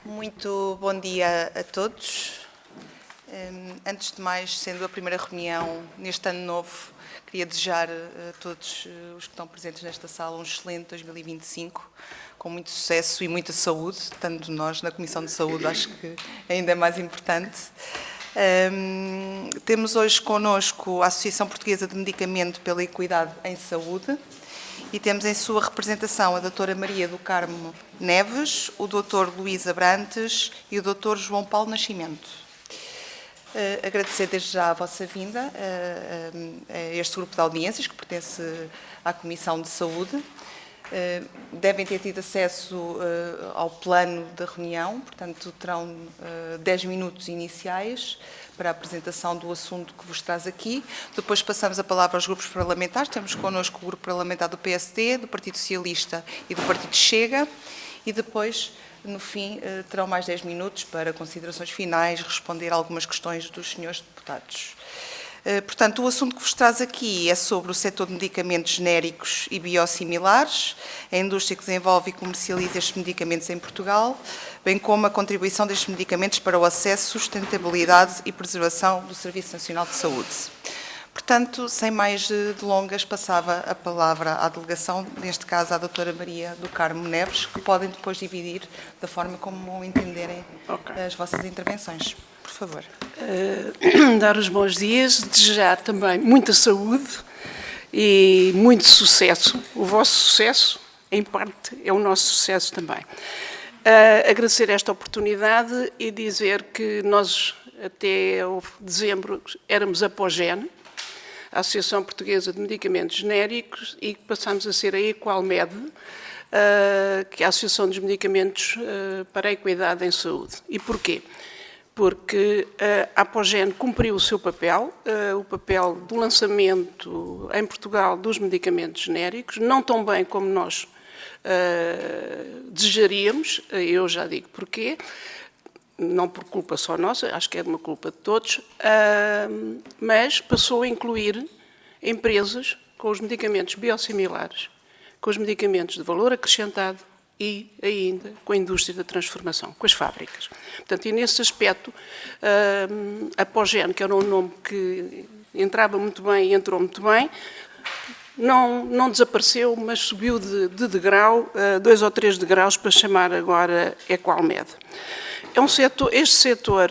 Muito bom dia a todos. Antes de mais, sendo a primeira reunião neste ano novo, queria desejar a todos os que estão presentes nesta sala um excelente 2025, com muito sucesso e muita saúde, tanto nós na Comissão de Saúde, acho que ainda é mais importante. Temos hoje connosco a Associação Portuguesa de Medicamento pela Equidade em Saúde e temos em sua representação a doutora Maria do Carmo Neves, o doutor Luís Abrantes e o doutor João Paulo Nascimento. Agradecer desde já a vossa vinda a este grupo de audiências que pertence à Comissão de Saúde. Devem ter tido acesso ao plano da reunião, portanto terão 10 minutos iniciais para a apresentação do assunto que vos traz aqui. Depois passamos a palavra aos grupos parlamentares. Temos connosco o grupo parlamentar do PSD, do Partido Socialista e do Partido Chega. E depois, no fim, terão mais 10 minutos para considerações finais, responder a algumas questões dos senhores deputados. Portanto, o assunto que vos traz aqui é sobre o setor de medicamentos genéricos e biosimilares, a indústria que desenvolve e comercializa estes medicamentos em Portugal, bem como a contribuição destes medicamentos para o acesso, sustentabilidade e preservação do Serviço Nacional de Saúde. Portanto, sem mais delongas, passava a palavra à delegação, neste caso à doutora Maria do Carmo Neves, que podem depois dividir da forma como entenderem as vossas intervenções. Por favor. Dar os bons dias, desejar também muita saúde e muito sucesso. O vosso sucesso, em parte, é o nosso sucesso também. Agradecer esta oportunidade e dizer que nós, até dezembro, éramos a POGEN, a Associação Portuguesa de Medicamentos Genéricos, e passámos a ser a Equalmed, que é a Associação dos Medicamentos para a Equidade em Saúde. E porquê? Porque a POGEN cumpriu o seu papel, o papel do lançamento em Portugal dos medicamentos genéricos, não tão bem como nós desejaríamos, eu já digo porquê, não por culpa só nossa, acho que é de uma culpa de todos, mas passou a incluir empresas com os medicamentos biosimilares, com os medicamentos de valor acrescentado, e ainda com a indústria da transformação, com as fábricas. Portanto, e nesse aspecto, a POGEN, que era um nome que entrava muito bem e entrou muito bem, não desapareceu, mas subiu de degrau, 2 ou 3 degraus, para chamar agora Equalmed. É um setor, este setor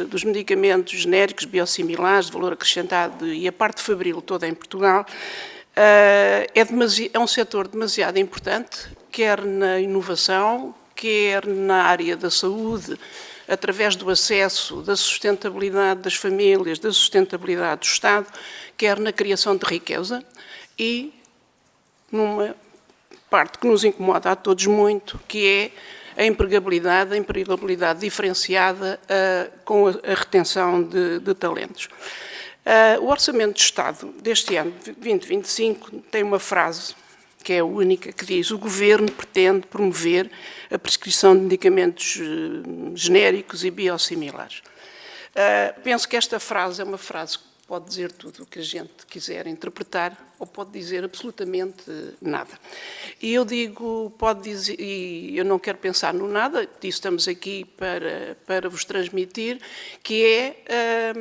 dos medicamentos genéricos, biosimilares, de valor acrescentado e a parte fabril toda em Portugal, é um setor demasiado importante, quer na inovação, quer na área da saúde, através do acesso, da sustentabilidade das famílias, da sustentabilidade do Estado, quer na criação de riqueza e numa parte que nos incomoda a todos muito, que é a empregabilidade diferenciada com a retenção de talentos. O Orçamento de Estado deste ano, 2025, tem uma frase que é a única, que diz: o Governo pretende promover a prescrição de medicamentos genéricos e biosimilares. Penso que esta frase é uma frase que pode dizer tudo o que a gente quiser interpretar, ou pode dizer absolutamente nada. E eu digo, pode dizer, e eu não quero pensar no nada, disso estamos aqui para vos transmitir, que é,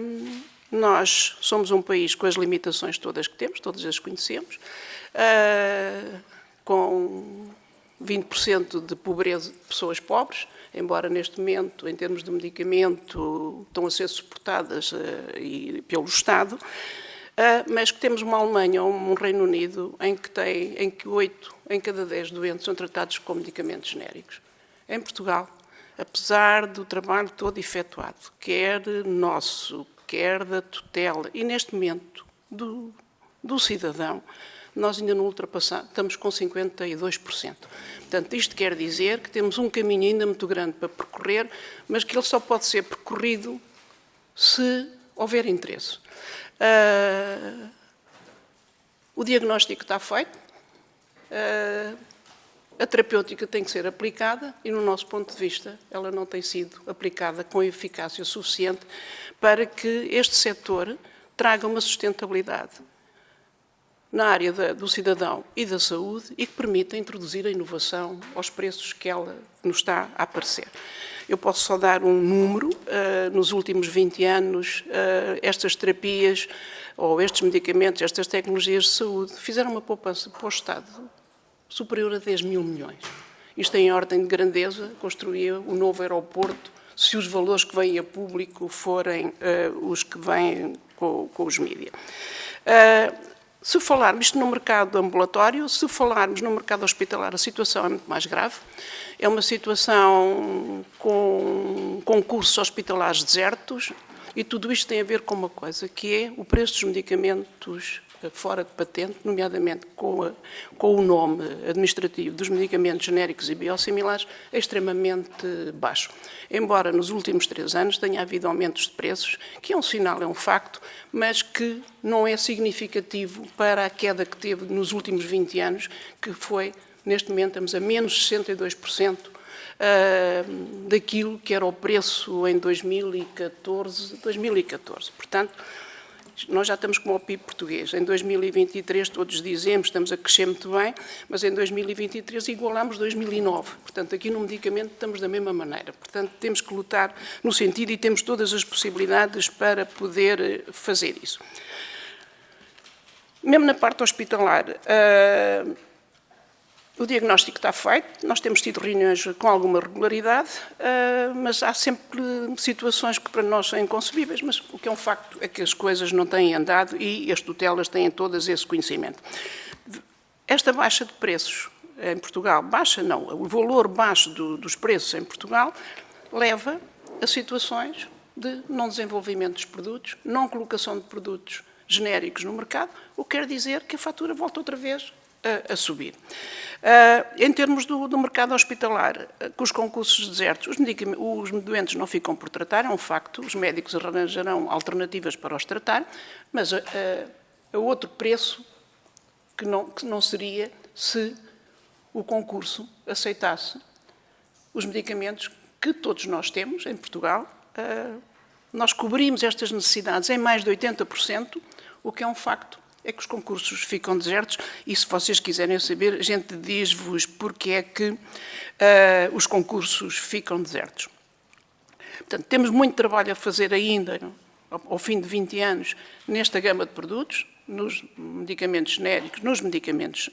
nós somos um país com as limitações todas que temos, todas as conhecemos, com 20% de pobreza, de pessoas pobres, embora neste momento, em termos de medicamento, estão a ser suportadas pelo Estado, mas que temos uma Alemanha ou um Reino Unido em que 8 em cada 10 doentes são tratados com medicamentos genéricos. Em Portugal, apesar do trabalho todo efetuado, quer nosso, quer da tutela, e neste momento do cidadão, nós ainda não ultrapassamos, estamos com 52%. Portanto, isto quer dizer que temos um caminho ainda muito grande para percorrer, mas que ele só pode ser percorrido se houver interesse. O diagnóstico está feito, a terapêutica tem que ser aplicada e, no nosso ponto de vista, ela não tem sido aplicada com eficácia suficiente para que este setor traga uma sustentabilidade na área do cidadão e da saúde e que permita introduzir a inovação aos preços que ela nos está a aparecer. Eu posso só dar um número. Nos últimos 20 anos, estas terapias ou estes medicamentos, estas tecnologias de saúde, fizeram uma poupança para o Estado superior a 10 mil milhões. Isto em ordem de grandeza, construía o novo aeroporto, se os valores que vêm a público forem os que vêm com os mídias. Se falarmos isto no mercado ambulatório, se falarmos no mercado hospitalar, a situação é muito mais grave. É uma situação com concursos hospitalares desertos e tudo isto tem a ver com uma coisa, que é o preço dos medicamentos fora de patente, nomeadamente com o nome administrativo dos medicamentos genéricos e biosimilares, é extremamente baixo. Embora nos últimos 3 anos tenha havido aumentos de preços, que é um sinal, é um facto, mas que não é significativo para a queda que teve nos últimos 20 anos, que foi, neste momento, estamos a menos 62%, daquilo que era o preço em 2014. Portanto, nós já estamos como o PIB português. Em 2023, todos dizemos, estamos a crescer muito bem, mas em 2023 igualamos 2009. Portanto, aqui no medicamento estamos da mesma maneira. Portanto, temos que lutar no sentido e temos todas as possibilidades para poder fazer isso. Mesmo na parte hospitalar, o diagnóstico está feito, nós temos tido reuniões com alguma regularidade, mas há sempre situações que para nós são inconcebíveis, mas o que é um facto é que as coisas não têm andado e as tutelas têm todas esse conhecimento. Esta baixa de preços em Portugal, baixa não, o valor baixo dos preços em Portugal leva a situações de não desenvolvimento dos produtos, não colocação de produtos genéricos no mercado, o que quer dizer que a fatura volta outra vez a subir. Em termos do mercado hospitalar, com os concursos desertos, os doentes não ficam por tratar, é um facto, os médicos arranjarão alternativas para os tratar, mas a outro preço que não seria se o concurso aceitasse os medicamentos que todos nós temos em Portugal. Nós cobrimos estas necessidades em mais de 80%, o que é um facto. É que os concursos ficam desertos e, se vocês quiserem saber, a gente diz-vos porque é que os concursos ficam desertos. Portanto, temos muito trabalho a fazer ainda, ao fim de 20 anos, nesta gama de produtos, nos medicamentos genéricos, nos medicamentos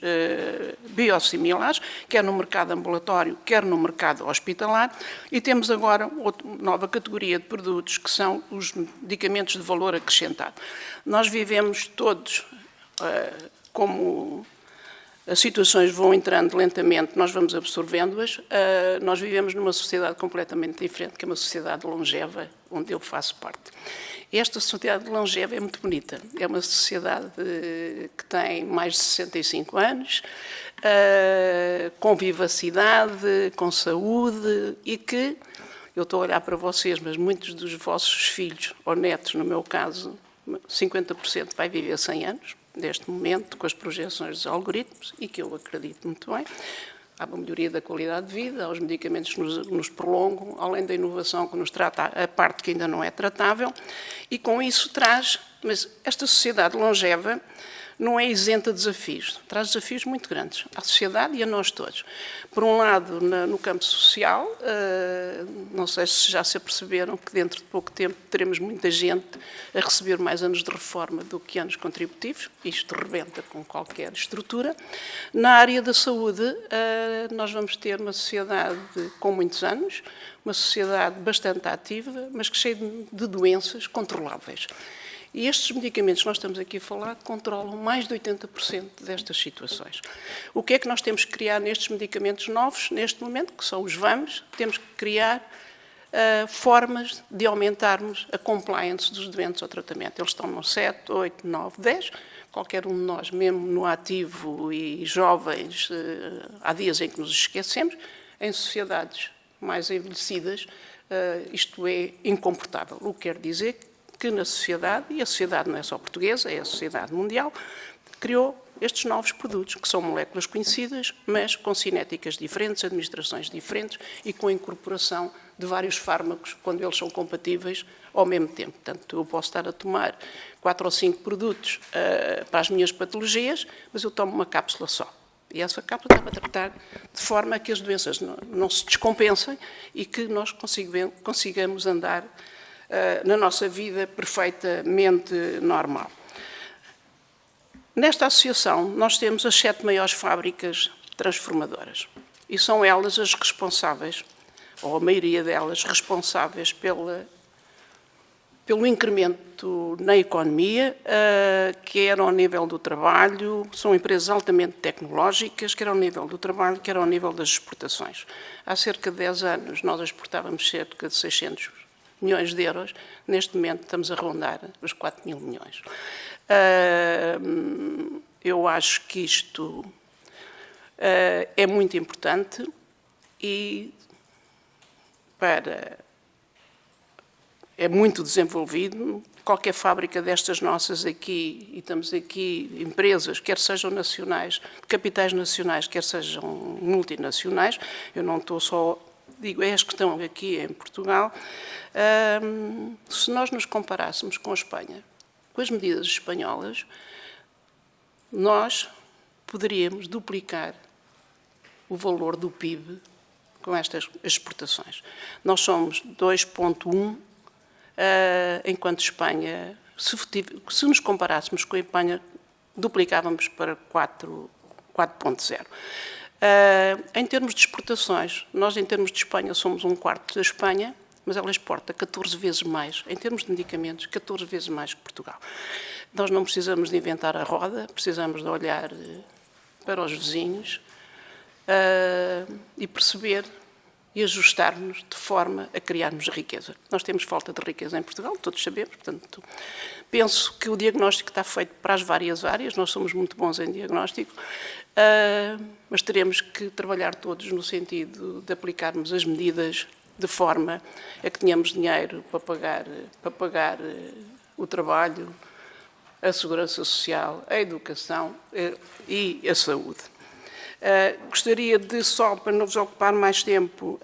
biosimilares, quer no mercado ambulatório, quer no mercado hospitalar, e temos agora outra nova categoria de produtos, que são os medicamentos de valor acrescentado. Nós vivemos todos, como as situações vão entrando lentamente, nós vamos absorvendo-as, nós vivemos numa sociedade completamente diferente, que é uma sociedade longeva, onde eu faço parte. Esta sociedade longeva é muito bonita. É uma sociedade que tem mais de 65 anos, com vivacidade, com saúde e que, eu estou a olhar para vocês, mas muitos dos vossos filhos ou netos, no meu caso, 50% vai viver 100 anos, neste momento, com as projeções dos algoritmos, e que eu acredito muito bem. Há uma melhoria da qualidade de vida, há os medicamentos que nos prolongam, além da inovação que nos trata a parte que ainda não é tratável, e com isso traz, mas esta sociedade longeva não é isenta de desafios, traz desafios muito grandes à sociedade e a nós todos. Por um lado, no campo social, não sei se já se aperceberam que dentro de pouco tempo teremos muita gente a receber mais anos de reforma do que anos contributivos, isto rebenta com qualquer estrutura. Na área da saúde, nós vamos ter uma sociedade com muitos anos, uma sociedade bastante ativa, mas que cheia de doenças controláveis. E estes medicamentos que nós estamos aqui a falar controlam mais de 80% destas situações. O que é que nós temos que criar nestes medicamentos novos, neste momento, que são os VAMs? Temos que criar formas de aumentarmos a compliance dos doentes ao tratamento. Eles estão no 7, 8, 9, 10. Qualquer um de nós, mesmo no ativo e jovens, há dias em que nos esquecemos. Em sociedades mais envelhecidas, isto é incomportável. O que quer dizer que na sociedade, e a sociedade não é só portuguesa, é a sociedade mundial, criou estes novos produtos, que são moléculas conhecidas, mas com cinéticas diferentes, administrações diferentes e com a incorporação de vários fármacos, quando eles são compatíveis, ao mesmo tempo. Portanto, eu posso estar a tomar 4 ou 5 produtos para as minhas patologias, mas eu tomo uma cápsula só. E essa cápsula está para tratar de forma a que as doenças não se descompensem e que nós consigamos andar na nossa vida perfeitamente normal. Nesta associação, nós temos as 7 maiores fábricas transformadoras e são elas as responsáveis, ou a maioria delas, responsáveis pelo incremento na economia, quer ao nível do trabalho, são empresas altamente tecnológicas, quer ao nível do trabalho, quer ao nível das exportações. Há cerca de 10 anos nós exportávamos cerca de 600 milhões de euros, neste momento estamos a rondar os 4 mil milhões. Eu acho que isto é muito importante e é muito desenvolvido. Qualquer fábrica destas nossas aqui, e estamos aqui, empresas, quer sejam nacionais, de capitais nacionais, quer sejam multinacionais, eu não estou só, digo, é as que estão aqui em Portugal, se nós nos comparássemos com a Espanha, com as medidas espanholas, nós poderíamos duplicar o valor do PIB com estas exportações. Nós somos 2,1, enquanto Espanha, se nos comparássemos com a Espanha, duplicávamos para 4,0. Em termos de exportações, nós em termos de Espanha somos 1/4 da Espanha, mas ela exporta 14 vezes mais, em termos de medicamentos, 14 vezes mais que Portugal. Nós não precisamos de inventar a roda, precisamos de olhar para os vizinhos e perceber e ajustar-nos de forma a criarmos riqueza. Nós temos falta de riqueza em Portugal, todos sabemos, portanto, penso que o diagnóstico está feito para as várias áreas, nós somos muito bons em diagnóstico, mas teremos que trabalhar todos no sentido de aplicarmos as medidas de forma a que tenhamos dinheiro para pagar o trabalho, a segurança social, a educação e a saúde. Gostaria de, só para não vos ocupar mais tempo,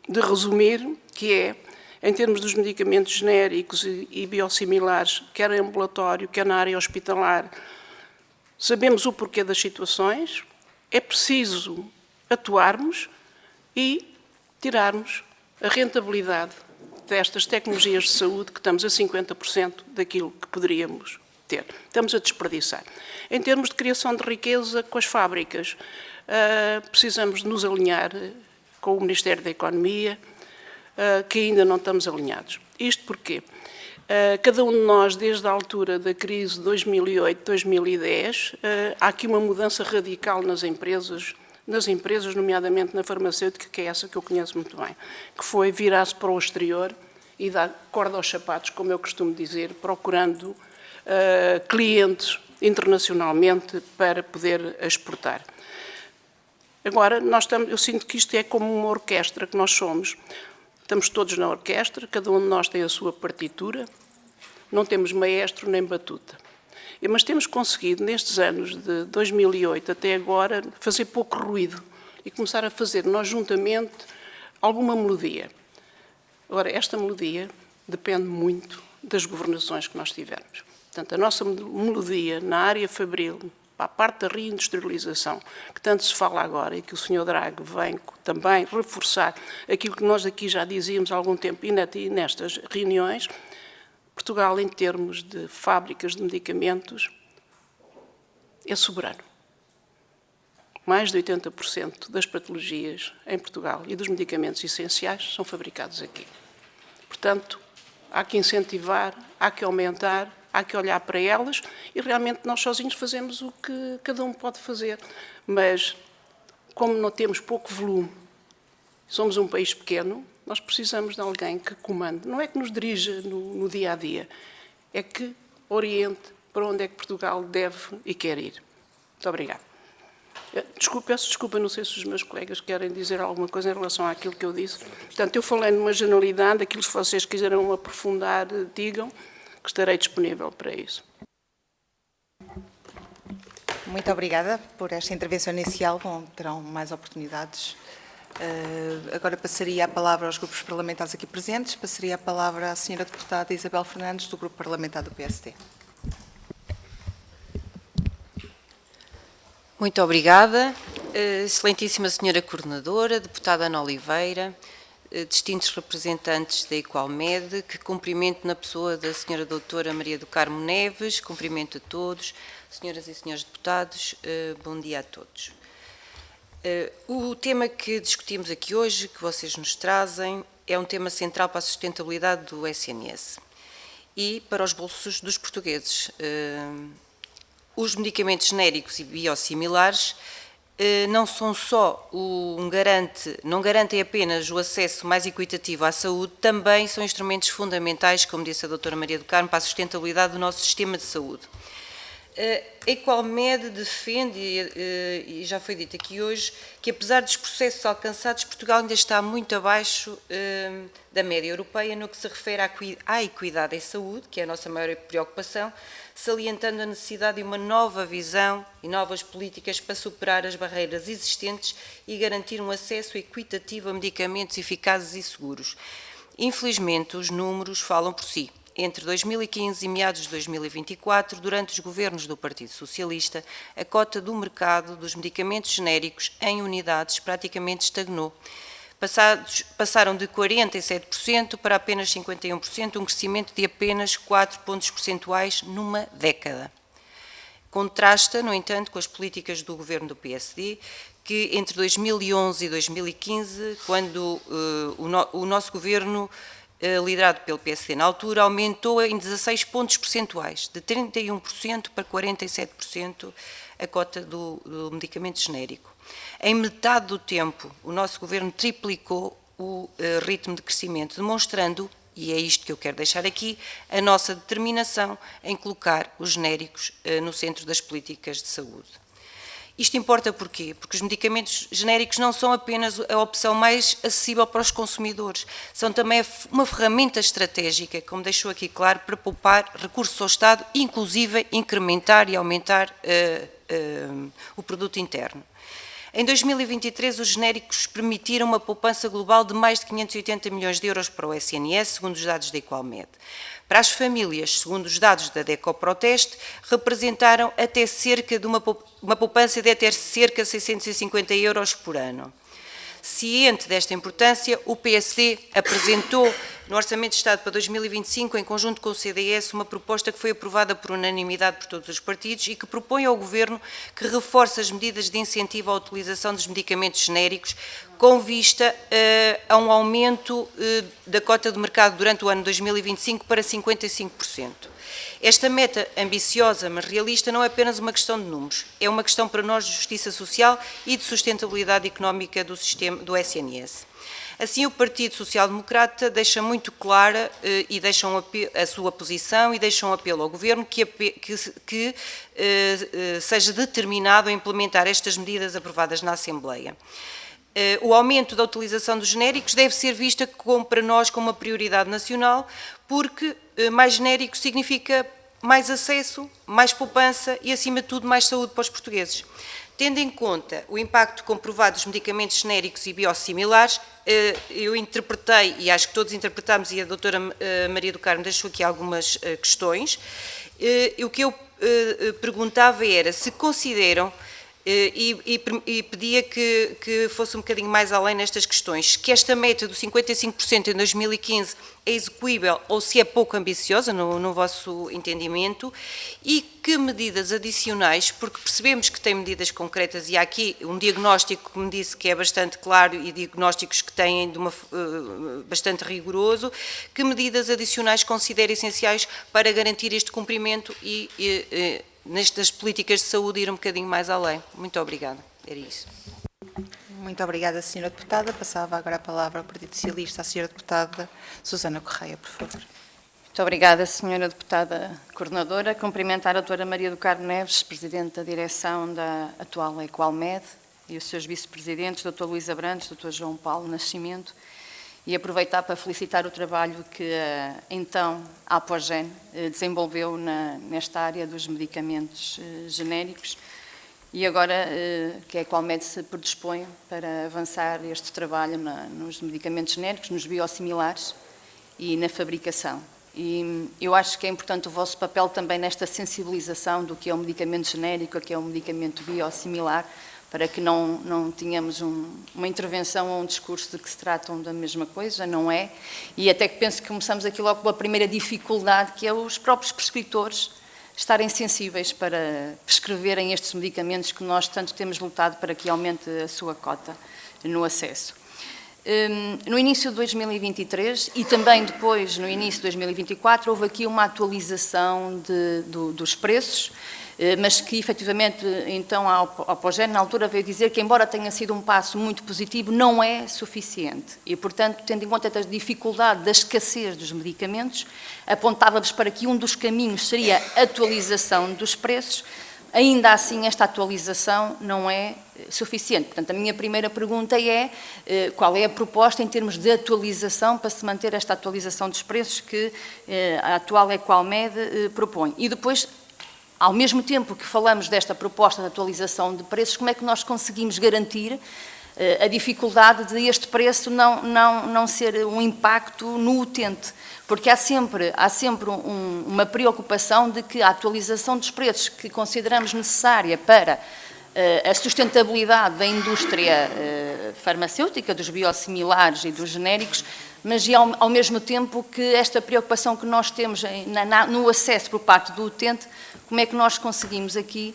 de resumir, que é, em termos dos medicamentos genéricos e biosimilares, quer em ambulatório, quer na área hospitalar, sabemos o porquê das situações, é preciso atuarmos e tirarmos a rentabilidade destas tecnologias de saúde, que estamos a 50% daquilo que poderíamos ter. Estamos a desperdiçar. Em termos de criação de riqueza com as fábricas, precisamos de nos alinhar com o Ministério da Economia, que ainda não estamos alinhados. Isto porquê? Cada um de nós, desde a altura da crise de 2008-2010, há aqui uma mudança radical nas empresas, nomeadamente na farmacêutica, que é essa que eu conheço muito bem, que foi virar-se para o exterior e dar corda aos sapatos, como eu costumo dizer, procurando clientes internacionalmente para poder exportar. Agora, eu sinto que isto é como uma orquestra que nós somos. Estamos todos na orquestra, cada um de nós tem a sua partitura, não temos maestro nem batuta. Mas temos conseguido, nestes anos de 2008 até agora, fazer pouco ruído e começar a fazer, nós juntamente, alguma melodia. Agora, esta melodia depende muito das governações que nós tivermos. Portanto, a nossa melodia na área fabril, para a parte da reindustrialização, que tanto se fala agora e que o Sr. Draghi vem também reforçar aquilo que nós aqui já dizíamos há algum tempo e nestas reuniões, Portugal, em termos de fábricas de medicamentos, é soberano. Mais de 80% das patologias em Portugal e dos medicamentos essenciais são fabricados aqui. Portanto, há que incentivar, há que aumentar, há que olhar para elas e realmente nós sozinhos fazemos o que cada um pode fazer. Mas, como não temos pouco volume, somos um país pequeno, nós precisamos de alguém que comande. Não é que nos dirija no dia a dia, é que oriente para onde é que Portugal deve e quer ir. Muito obrigada. Peço desculpa, não sei se os meus colegas querem dizer alguma coisa em relação àquilo que eu disse. Portanto, eu falei numa generalidade, aquilo que vocês quiserem aprofundar, digam, que estarei disponível para isso. Muito obrigada por esta intervenção inicial. Bom, terão mais oportunidades. Agora passaria a palavra aos grupos parlamentares aqui presentes. Passaria a palavra à senhora deputada Isabel Fernandes, do grupo parlamentar do PSD. Muito obrigada. Excelentíssima senhora coordenadora, deputada Ana Oliveira, distintos representantes da Equalmed, que cumprimento na pessoa da senhora doutora Maria do Carmo Neves, cumprimento a todos, senhoras e senhores deputados, bom dia a todos. O tema que discutimos aqui hoje, que vocês nos trazem, é um tema central para a sustentabilidade do SNS e para os bolsos dos portugueses. Os medicamentos genéricos e biosimilares não são só não garantem apenas o acesso mais equitativo à saúde, também são instrumentos fundamentais, como disse a doutora Maria do Carmo, para a sustentabilidade do nosso sistema de saúde. A Equalmed defende, e já foi dito aqui hoje, que apesar dos processos alcançados, Portugal ainda está muito abaixo da média europeia no que se refere à equidade em saúde, que é a nossa maior preocupação, salientando a necessidade de uma nova visão e novas políticas para superar as barreiras existentes e garantir um acesso equitativo a medicamentos eficazes e seguros. Infelizmente, os números falam por si. Entre 2015 e meados de 2024, durante os governos do Partido Socialista, a cota do mercado dos medicamentos genéricos em unidades praticamente estagnou. Passaram de 47% para apenas 51%, um crescimento de apenas 4 pontos percentuais numa década. Contrasta, no entanto, com as políticas do governo do PSD, que entre 2011 e 2015, quando o nosso governo, liderado pelo PSD na altura, aumentou em 16 pontos percentuais, de 31% para 47% a cota do medicamento genérico. Em metade do tempo, o nosso governo triplicou o ritmo de crescimento, demonstrando, e é isto que eu quero deixar aqui, a nossa determinação em colocar os genéricos no centro das políticas de saúde. Isto importa porquê? Porque os medicamentos genéricos não são apenas a opção mais acessível para os consumidores, são também uma ferramenta estratégica, como deixou aqui claro, para poupar recursos ao Estado, inclusive incrementar e aumentar o produto interno. Em 2023, os genéricos permitiram uma poupança global de mais de 580 milhões de euros para o SNS, segundo os dados da Equalmed. Para as famílias, segundo os dados da DECO-Proteste, representaram até cerca de uma poupança de até cerca de 650 euros por ano. Ciente desta importância, o PSD apresentou no Orçamento de Estado para 2025, em conjunto com o CDS, uma proposta que foi aprovada por unanimidade por todos os partidos e que propõe ao Governo que reforce as medidas de incentivo à utilização dos medicamentos genéricos com vista a um aumento da cota de mercado durante o ano 2025 para 55%. Esta meta ambiciosa, mas realista, não é apenas uma questão de números, é uma questão para nós de justiça social e de sustentabilidade económica do sistema do SNS. Assim, o Partido Social Democrata deixa muito clara e deixa a sua posição e deixa um apelo ao Governo que seja determinado a implementar estas medidas aprovadas na Assembleia. O aumento da utilização dos genéricos deve ser vista para nós como uma prioridade nacional, porque mais genéricos significa mais acesso, mais poupança e, acima de tudo, mais saúde para os portugueses. Tendo em conta o impacto comprovado dos medicamentos genéricos e biosimilares, eu interpretei, e acho que todos interpretámos, e a doutora Maria do Carmo deixou aqui algumas questões, o que eu perguntava era se consideram, e pedia que fosse um bocadinho mais além nestas questões, que esta meta do 55% em 2015 é execuível ou se é pouco ambiciosa no vosso entendimento, e que medidas adicionais, porque percebemos que tem medidas concretas e há aqui um diagnóstico que me disse que é bastante claro e diagnósticos que têm bastante rigoroso, que medidas adicionais considera essenciais para garantir este cumprimento e nestas políticas de saúde ir um bocadinho mais além. Muito obrigada. Era isso. Muito obrigada, Sra. Deputada. Passava agora a palavra ao Partido Socialista, à Sra. Deputada Susana Correia, por favor. Muito obrigada, Sra. Deputada Coordenadora. Cumprimentar a doutora Maria do Carmo Neves, Presidente da Direção da atual Equalmed, e os seus Vice-Presidentes, Dr. Luís Abrantes, Dr. João Paulo Nascimento, e aproveitar para felicitar o trabalho que então a Apogen desenvolveu nesta área dos medicamentos genéricos, e agora que a Equalmed se predispõe para avançar este trabalho nos medicamentos genéricos, nos biosimilares e na fabricação. E eu acho que é importante o vosso papel também nesta sensibilização do que é um medicamento genérico, o que é um medicamento biosimilar, para que não tenhamos uma intervenção ou um discurso de que se tratam da mesma coisa, não é? E até que penso que começamos aqui logo pela primeira dificuldade, que é os próprios prescritores estarem sensíveis para prescreverem estes medicamentos que nós tanto temos lutado para que aumente a sua cota no acesso. No início de 2023 e também depois, no início de 2024, houve aqui uma atualização dos preços, mas que efetivamente, então, a Apogen, na altura, veio dizer que, embora tenha sido um passo muito positivo, não é suficiente. E, portanto, tendo em conta a dificuldade da escassez dos medicamentos, apontava-vos para que um dos caminhos seria a atualização dos preços. Ainda assim, esta atualização não é suficiente. Portanto, a minha primeira pergunta é qual é a proposta em termos de atualização para se manter esta atualização dos preços que a atual Equalmed propõe. E depois, ao mesmo tempo que falamos desta proposta de atualização de preços, como é que nós conseguimos garantir a dificuldade de este preço não ser um impacto no utente? Porque há sempre uma preocupação de que a atualização dos preços que consideramos necessária para a sustentabilidade da indústria farmacêutica, dos biosimilares e dos genéricos, mas ao mesmo tempo que esta preocupação que nós temos no acesso por parte do utente, como é que nós conseguimos aqui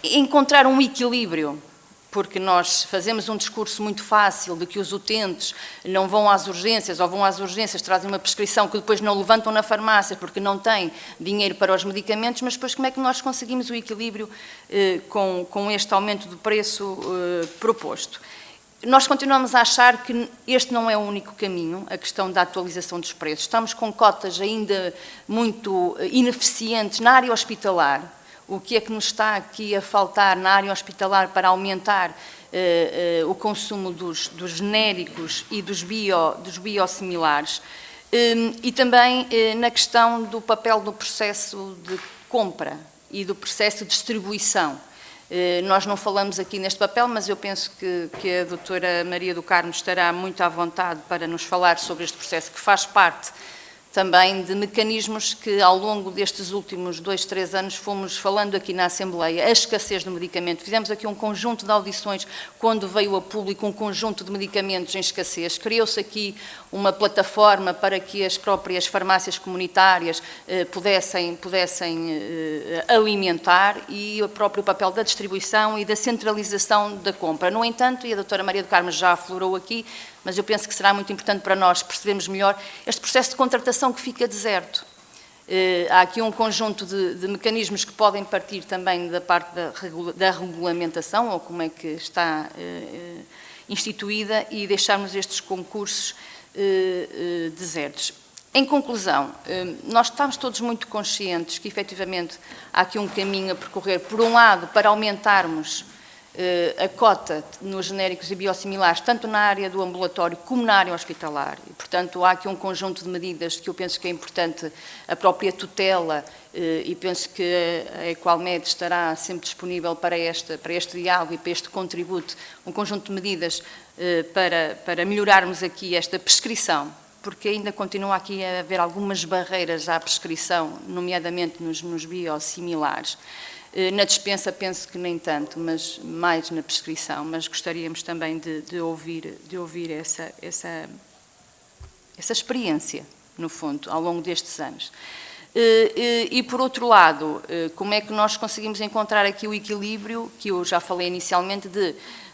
encontrar um equilíbrio? Porque nós fazemos um discurso muito fácil de que os utentes não vão às urgências ou vão às urgências, trazem uma prescrição que depois não levantam na farmácia porque não têm dinheiro para os medicamentos, mas depois como é que nós conseguimos o equilíbrio com este aumento do preço proposto? Nós continuamos a achar que este não é o único caminho, a questão da atualização dos preços. Estamos com cotas ainda muito ineficientes na área hospitalar. O que é que nos está aqui a faltar na área hospitalar para aumentar o consumo dos genéricos e dos biosimilares? E também na questão do papel do processo de compra e do processo de distribuição. Nós não falamos aqui neste papel, mas eu penso que a doutora Maria do Carmo estará muito à vontade para nos falar sobre este processo, que faz parte também de mecanismos que ao longo destes últimos 2, 3 anos fomos falando aqui na Assembleia, a escassez do medicamento. Fizemos aqui um conjunto de audições quando veio a público um conjunto de medicamentos em escassez. Criou-se aqui uma plataforma para que as próprias farmácias comunitárias pudessem alimentar e o próprio papel da distribuição e da centralização da compra. No entanto, e a doutora Maria do Carmo já aflorou aqui, mas eu penso que será muito importante para nós percebermos melhor este processo de contratação que fica deserto. Há aqui um conjunto de mecanismos que podem partir também da parte da regulamentação, ou como é que está instituída, e deixarmos estes concursos desertos. Em conclusão, nós estamos todos muito conscientes que, efetivamente, há aqui um caminho a percorrer, por um lado, para aumentarmos a cota nos genéricos e biosimilares, tanto na área do ambulatório como na área hospitalar. E, portanto, há aqui um conjunto de medidas que eu penso que é importante, a própria tutela, e penso que a Equalmed estará sempre disponível para este diálogo e para este contributo, um conjunto de medidas para melhorarmos aqui esta prescrição, porque ainda continua aqui a haver algumas barreiras à prescrição, nomeadamente nos biosimilares. Na dispensa penso que nem tanto, mas mais na prescrição, mas gostaríamos também de ouvir essa experiência, no fundo, ao longo destes anos. E por outro lado, como é que nós conseguimos encontrar aqui o equilíbrio, que eu já falei inicialmente,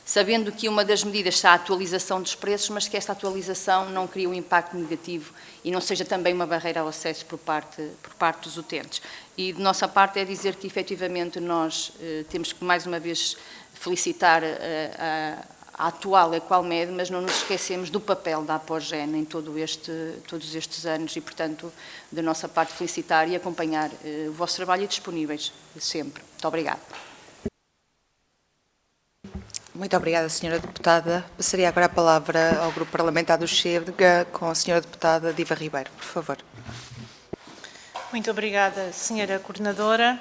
sabendo que uma das medidas será a atualização dos preços, mas que esta atualização não crie um impacto negativo e não seja também uma barreira ao acesso por parte dos utentes. E de nossa parte é dizer que, efetivamente, nós temos que, mais uma vez, felicitar a atual Equalmed, mas não nos esquecemos do papel da Apogen em todos estes anos e, portanto, da nossa parte, felicitar e acompanhar o vosso trabalho e disponíveis sempre. Muito obrigada. Muito obrigada, Sra. Deputada. Passaria agora a palavra ao Grupo Parlamentar do Chega, com a Sra. Deputada Diva Ribeiro, por favor. Muito obrigada, Sra. Coordenadora.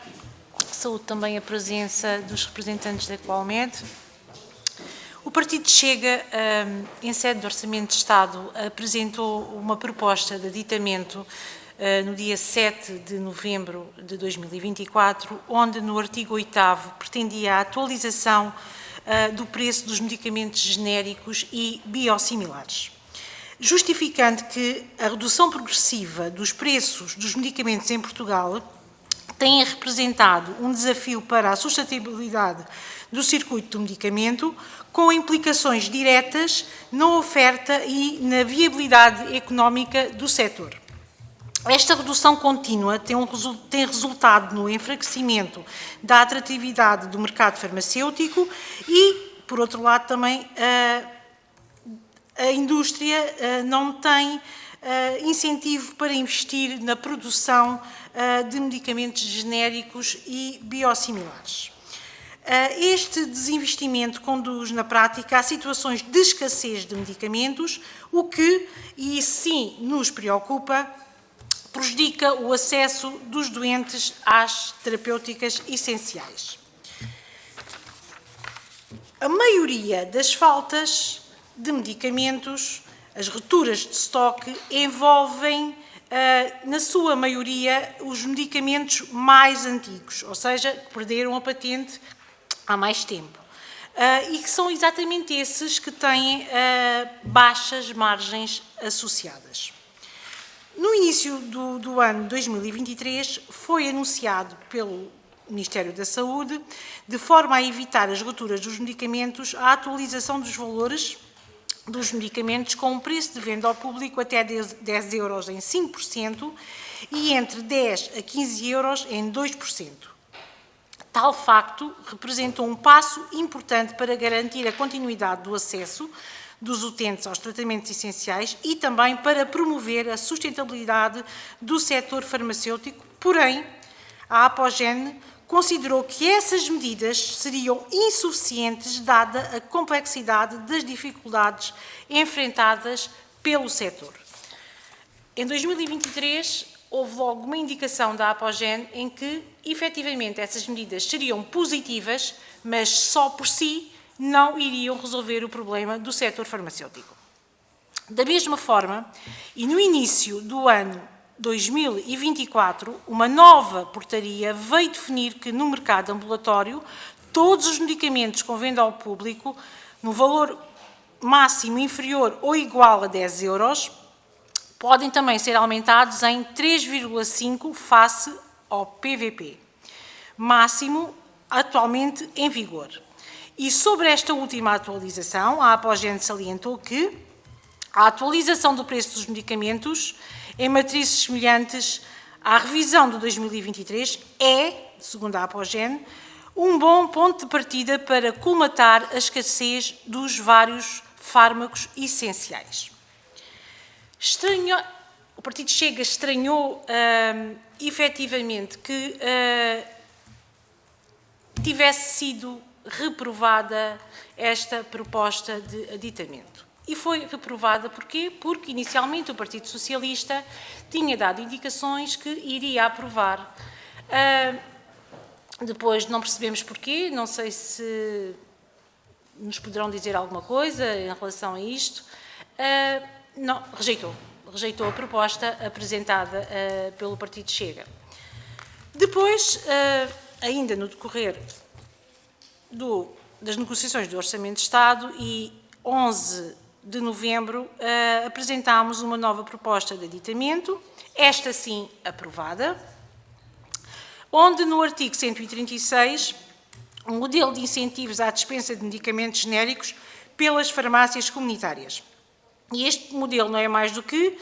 Saúde também a presença dos representantes da Equalmed. O Partido Chega, em sede do Orçamento de Estado, apresentou uma proposta de aditamento no dia 7 de novembro de 2024, onde no artigo 8º pretendia a atualização do preço dos medicamentos genéricos e biosimilares, justificando que a redução progressiva dos preços dos medicamentos em Portugal tem representado um desafio para a sustentabilidade do circuito do medicamento, com implicações diretas na oferta e na viabilidade económica do setor. Esta redução contínua tem resultado no enfraquecimento da atratividade do mercado farmacêutico e, por outro lado, também a indústria não tem incentivo para investir na produção de medicamentos genéricos e biosimilares. Este desinvestimento conduz, na prática, a situações de escassez de medicamentos, o que, e sim nos preocupa, prejudica o acesso dos doentes às terapêuticas essenciais. A maioria das faltas de medicamentos, as rupturas de estoque, envolvem, na sua maioria, os medicamentos mais antigos, ou seja, que perderam a patente há mais tempo. E que são exatamente esses que têm baixas margens associadas. No início do ano 2023, foi anunciado pelo Ministério da Saúde, de forma a evitar as rupturas dos medicamentos, a atualização dos valores dos medicamentos com um preço de venda ao público até 10 euros em 5% e entre 10 a 15 euros em 2%. Tal facto representou um passo importante para garantir a continuidade do acesso dos utentes aos tratamentos essenciais e também para promover a sustentabilidade do setor farmacêutico, porém, a Apogen considerou que essas medidas seriam insuficientes dada a complexidade das dificuldades enfrentadas pelo setor. Em 2023, houve logo uma indicação da Apogen em que, efetivamente, essas medidas seriam positivas, mas só por si não iriam resolver o problema do setor farmacêutico. Da mesma forma, e no início do ano 2024, uma nova portaria veio definir que no mercado ambulatório todos os medicamentos com venda ao público no valor máximo inferior ou igual a 10 euros podem também ser aumentados em 3,5 face ao PVP, máximo atualmente em vigor. E sobre esta última atualização, a Apogen salientou que a atualização do preço dos medicamentos em matrizes semelhantes à revisão de 2023 é, segundo a Apogen, um bom ponto de partida para colmatar a escassez dos vários fármacos essenciais. O Partido Chega estranhou efetivamente que tivesse sido reprovada esta proposta de aditamento. E foi reprovada porquê? Porque inicialmente o Partido Socialista tinha dado indicações que iria aprovar. Depois não percebemos porquê, não sei se nos poderão dizer alguma coisa em relação a isto. Não, rejeitou a proposta apresentada pelo Partido Chega. Depois, ainda no decorrer das negociações do Orçamento de Estado e 11 de novembro, apresentámos uma nova proposta de aditamento, esta sim aprovada, onde no artigo 136, um modelo de incentivos à dispensa de medicamentos genéricos pelas farmácias comunitárias. E este modelo não é mais do que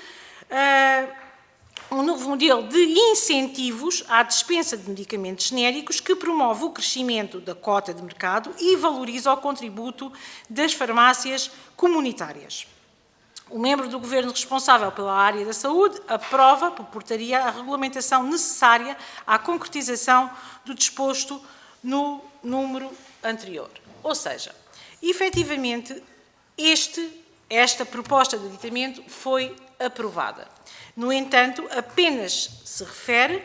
um novo modelo de incentivos à dispensa de medicamentos genéricos que promove o crescimento da cota de mercado e valoriza o contributo das farmácias comunitárias. O membro do Governo responsável pela área da saúde aprova, por portaria, a regulamentação necessária à concretização do disposto no número anterior. Ou seja, efetivamente, esta proposta de aditamento foi aprovada. No entanto, apenas se refere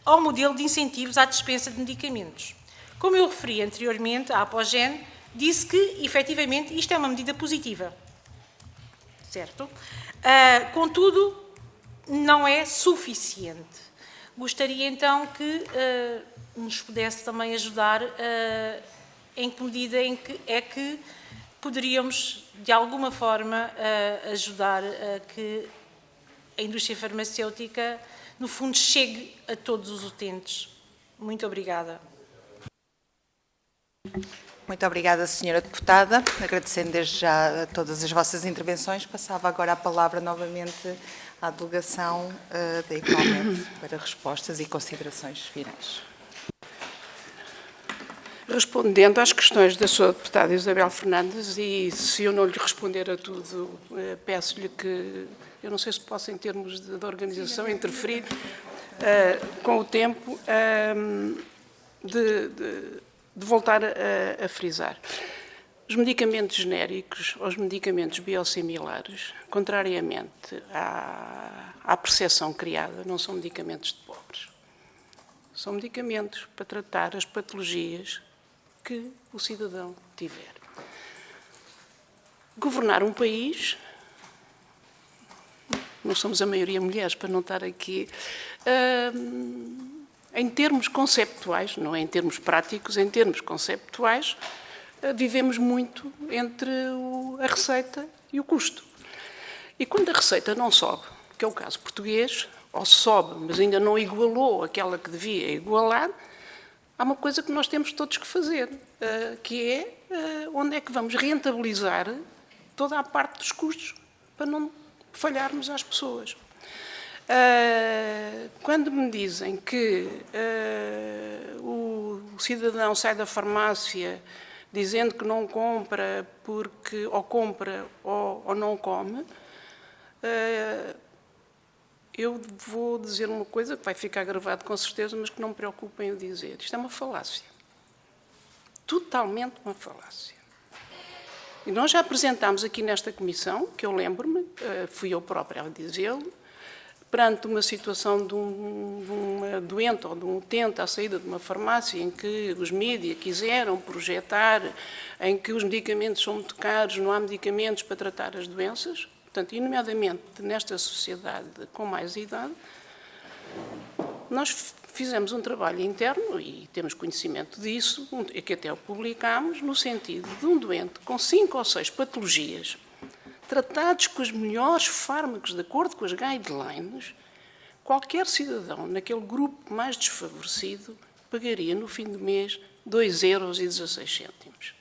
ao modelo de incentivos à dispensa de medicamentos. Como eu referi anteriormente, a Apogen disse que, efetivamente, isto é uma medida positiva. Certo? Contudo, não é suficiente. Gostaria, então, que nos pudesse também ajudar em que medida é que poderíamos, de alguma forma, ajudar a que a indústria farmacêutica, no fundo, chegue a todos os utentes. Muito obrigada. Muito obrigada, Sra. Deputada. Agradecendo desde já todas as vossas intervenções, passava agora a palavra novamente à delegação da Equalmed para respostas e considerações finais. Respondendo às questões da Sra. Deputada Isabel Fernandes, e se eu não lhe responder a tudo, peço-lhe que, eu não sei se posso, em termos de organização, interferir com o tempo, de voltar a frisar. Os medicamentos genéricos, os medicamentos biosimilares, contrariamente à percepção criada, não são medicamentos de pobres. São medicamentos para tratar as patologias que o cidadão tiver. Governar um país, não somos a maioria mulheres, para não estar aqui, em termos conceptuais, não é em termos práticos, em termos conceptuais, vivemos muito entre a receita e o custo. E quando a receita não sobe, que é o caso português, ou sobe, mas ainda não igualou aquela que devia igualar, há uma coisa que nós temos todos que fazer, que é onde é que vamos rentabilizar toda a parte dos custos para não falharmos às pessoas. Quando me dizem que o cidadão sai da farmácia dizendo que não compra porque ou compra ou não come, eu vou dizer uma coisa que vai ficar gravado com certeza, mas que não me preocupem o dizer. Isto é uma falácia. Totalmente uma falácia. E nós já apresentámos aqui nesta comissão, que eu lembro-me, fui eu própria a dizê-lo, perante uma situação de uma doente ou de um utente à saída de uma farmácia em que os mídias quiseram projetar, em que os medicamentos são muito caros, não há medicamentos para tratar as doenças. Portanto, e nomeadamente nesta sociedade com mais idade, nós fizemos um trabalho interno, e temos conhecimento disso, que até o publicámos, no sentido de um doente com 5 ou 6 patologias, tratados com os melhores fármacos de acordo com as guidelines, qualquer cidadão naquele grupo mais desfavorecido pagaria no fim do mês 2,16 €.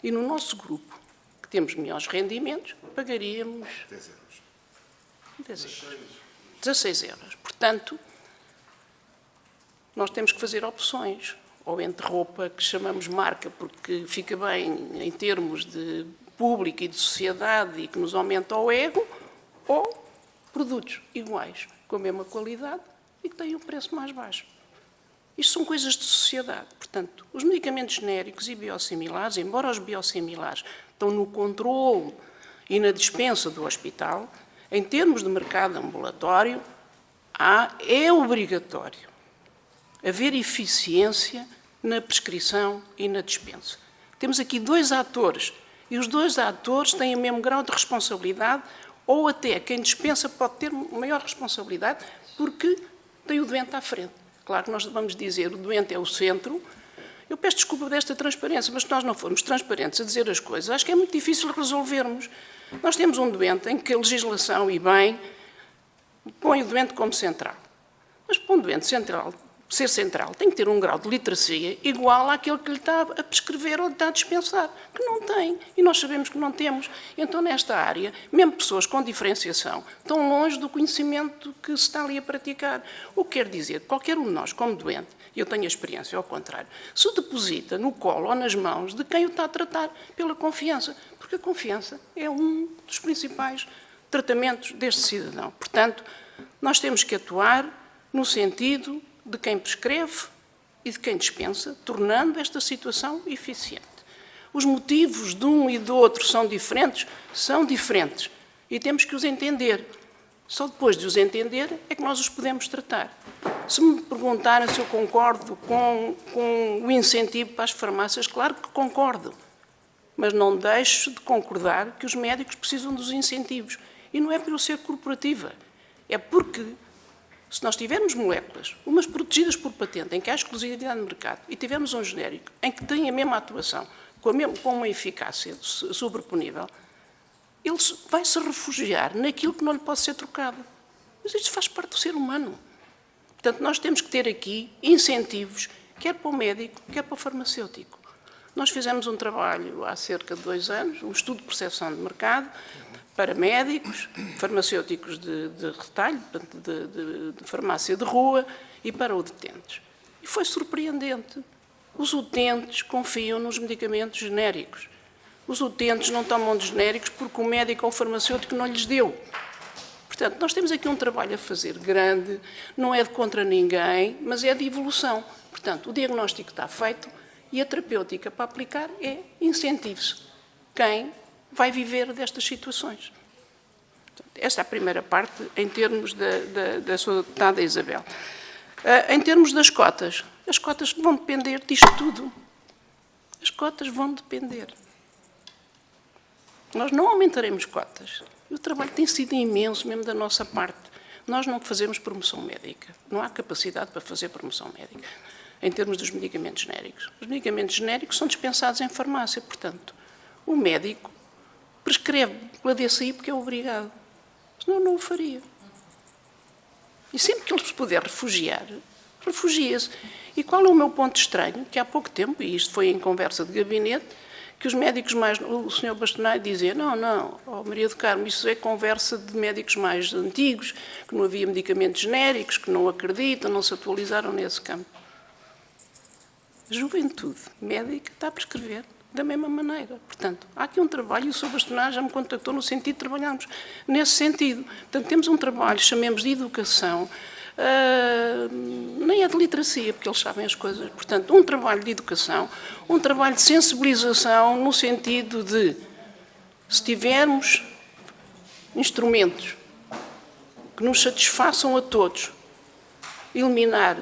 E no nosso grupo, que temos melhores rendimentos, pagaríamos 16 €. Portanto, nós temos que fazer opções, ou entre roupa que chamamos marca porque fica bem em termos de público e de sociedade e que nos aumenta o ego, ou produtos iguais, com a mesma qualidade e que têm um preço mais baixo. Isto são coisas de sociedade. Portanto, os medicamentos genéricos e biosimilares, embora os biosimilares estão no controle e na dispensa do hospital, em termos de mercado ambulatório, é obrigatório haver eficiência na prescrição e na dispensa. Temos aqui 2 atores, e os 2 atores têm o mesmo grau de responsabilidade, ou até quem dispensa pode ter maior responsabilidade, porque tem o doente à frente. Claro que nós vamos dizer, o doente é o centro. Eu peço desculpa desta transparência, mas se nós não formos transparentes a dizer as coisas, acho que é muito difícil resolvermos. Nós temos um doente em que a legislação, e bem, põe o doente como central. Mas para um doente ser central, tem que ter um grau de literacia igual àquele que lhe está a prescrever ou lhe está a dispensar, que não tem, e nós sabemos que não temos. Então, nesta área, mesmo pessoas com diferenciação estão longe do conhecimento que se está ali a praticar. O que quer dizer que qualquer um de nós, como doente, e eu tenho a experiência ao contrário, se o deposita no colo ou nas mãos de quem o está a tratar pela confiança, porque a confiança é um dos principais tratamentos deste cidadão. Portanto, nós temos que atuar no sentido de quem prescreve e de quem dispensa, tornando esta situação eficiente. Os motivos de um e do outro são diferentes, e temos que os entender. Só depois de os entender é que nós os podemos tratar. Se me perguntarem se eu concordo com o incentivo para as farmácias, claro que concordo. Mas não deixo de concordar que os médicos precisam dos incentivos. E não é por eu ser corporativa. É porque, se nós tivermos moléculas, umas protegidas por patente, em que há exclusividade no mercado, e tivermos um genérico em que tem a mesma atuação, com uma eficácia sobreponível, ele vai se refugiar naquilo que não lhe pode ser trocado. Mas isto faz parte do ser humano. Portanto, nós temos que ter aqui incentivos, quer para o médico, quer para o farmacêutico. Nós fizemos um trabalho há cerca de 2 anos, um estudo de percepção de mercado, para médicos, farmacêuticos de retalho, de farmácia de rua e para utentes. E foi surpreendente. Os utentes confiam nos medicamentos genéricos. Os utentes não tomam de genéricos porque o médico ou o farmacêutico não lhes deu. Portanto, nós temos aqui um trabalho a fazer grande, não é de contra ninguém, mas é de evolução. Portanto, o diagnóstico está feito e a terapêutica para aplicar é incentivo-se quem vai viver destas situações. Portanto, esta é a primeira parte em termos da sua deputada Isabel. Em termos das cotas, as cotas vão depender disto tudo. As cotas vão depender. Nós não aumentaremos cotas. O trabalho tem sido imenso, mesmo da nossa parte. Nós não fazemos promoção médica. Não há capacidade para fazer promoção médica, em termos dos medicamentos genéricos. Os medicamentos genéricos são dispensados em farmácia, portanto, o médico prescreve pela DCI porque é obrigado. Senão não o faria. E sempre que ele se puder refugiar, refugia-se. E qual é o meu ponto estranho? Que há pouco tempo, e isto foi em conversa de gabinete, que os médicos mais... O Sr. Bastonário dizia, não, Maria do Carmo, isso é conversa de médicos mais antigos, que não havia medicamentos genéricos, que não acreditam, não se atualizaram nesse campo. A juventude médica está a prescrever da mesma maneira. Portanto, há aqui um trabalho, e o Sr. Bastonário já me contactou no sentido de trabalharmos nesse sentido. Portanto, temos um trabalho, chamemos de educação, nem é de literacia, porque eles sabem as coisas. Portanto, um trabalho de educação, um trabalho de sensibilização no sentido de, se tivermos instrumentos que nos satisfaçam a todos, eliminar